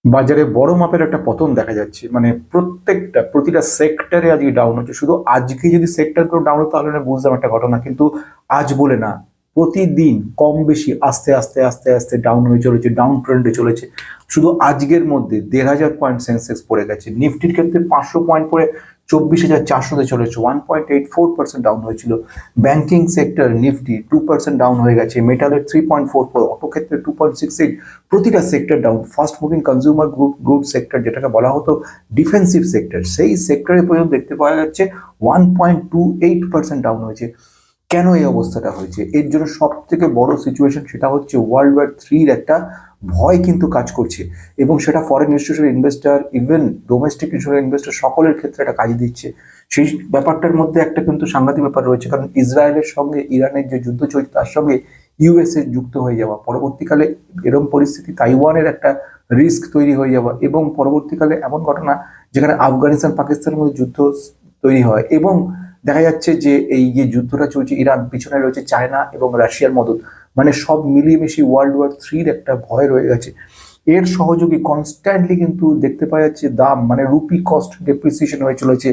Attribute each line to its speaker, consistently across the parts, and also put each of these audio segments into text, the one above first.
Speaker 1: বাজারে বড় মাপের একটা পতন দেখা যাচ্ছে, মানে প্রতিটা সেক্টরে আজকে ডাউন হচ্ছে। শুধু আজকে যদি সেক্টর গুলো ডাউন হতো তাহলে না বুঝতাম একটা ঘটনা, কিন্তু আজ বলে না, প্রতিদিন কম বেশি আস্তে আস্তে আস্তে আস্তে ডাউন হয়ে চলেছে, ডাউন ট্রেন্ডে চলেছে। শুধু আজকের মধ্যে 1,500 পয়েন্ট সেন্সেক্স পড়ে গেছে, নিফটির ক্ষেত্রে 500 পয়েন্ট পড়ে 24,400-তে চলেছে, 1.84% ডাউন হয়েছিল। ব্যাংকিং সেক্টর নিফটি 2% ডাউন হয়ে গেছে, মেটালের 3.44, অটো ক্ষেত্রে 2.68। প্রতিটা sector down. Fast moving consumer good sector, যেটাকে বলা হতো ডিফেন্সিভ সেক্টর, সেই সেক্টরে পর্যন্ত দেখতে পাওয়া যাচ্ছে 1.28% ডাউন হয়েছে। কেন এই অবস্থাটা হয়েছে? এর জন্য সব থেকে বড় সিচুয়েশন সেটা হচ্ছে ওয়ার্ল্ড ওয়ার 3-র একটা ভয় কিন্তু কাজ করছে, এবং সেটা foreign institutional investor, even domestic institutional investor সকলের ক্ষেত্রে একটা কাজ দিচ্ছে। সেই ব্যাপারটার মধ্যে একটা কিন্তু সাংঘাতিক ব্যাপার রয়েছে, কারণ ইসরায়েলের সঙ্গে ইরানের যে যুদ্ধ চলছে তার সঙ্গে ইউএসএ যুক্ত হয়ে যাওয়া, পরবর্তীকালে এরকম পরিস্থিতি তাইওয়ানের একটা রিস্ক তৈরি হয়ে যাওয়া, এবং পরবর্তীকালে এমন ঘটনা যেখানে আফগানিস্তান পাকিস্তানের মধ্যে যুদ্ধ তৈরি হয়, এবং দেখা যাচ্ছে যে এই যে যুদ্ধটা চলছে ইরান, পিছনে রয়েছে চায়না এবং রাশিয়ার মদত, মানে সব মিলিয়ে মিশিয়ে ওয়ার্ল্ড ওয়ার 3-র একটা ভয় রয়ে গেছে। এর সহযোগী কনস্ট্যান্টলি কিন্তু দেখতে পাওয়া যাচ্ছে দাম, মানে রুপি কস্ট ডেপ্রিসিয়েশন হয়ে চলেছে,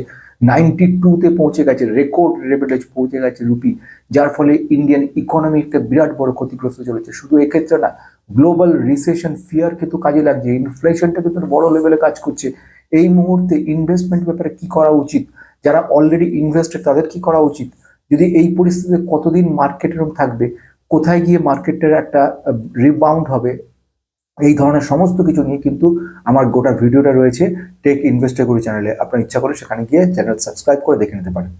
Speaker 1: 92-তে পৌঁছে গেছে, রেকর্ড লেভেলে পৌঁছে গেছে রুপি, যার ফলে ইন্ডিয়ান ইকোনমি একটা বিরাট বড় ক্ষতিগ্রস্ত চলেছে। শুধু এক্ষেত্রে না, গ্লোবাল রিসেশন ফিয়ার কিন্তু কাজে লাগছে, ইনফ্লেশনটা কিন্তু বড় লেভেলে কাজ করছে। এই মুহূর্তে ইনভেস্টমেন্ট ব্যাপারে কি করা উচিত? যারা অলরেডি ইনভেস্টেড তাদের কি করা উচিত? যদি এই পরিস্থিতিতে কতদিন মার্কেট এরকম থাকবে, কোথায় গিয়ে মার্কেটের একটা রিবাউন্ড হবে, এই ধরনের সমস্ত কিছু নিয়ে কিন্তু আমার গোটা ভিডিওটা রয়েছে টেক ইনভেস্টর গুরু চ্যানেলে। আপনার ইচ্ছা করে সেখানে গিয়ে চ্যানেল সাবস্ক্রাইব করে দেখে নিতে পারেন।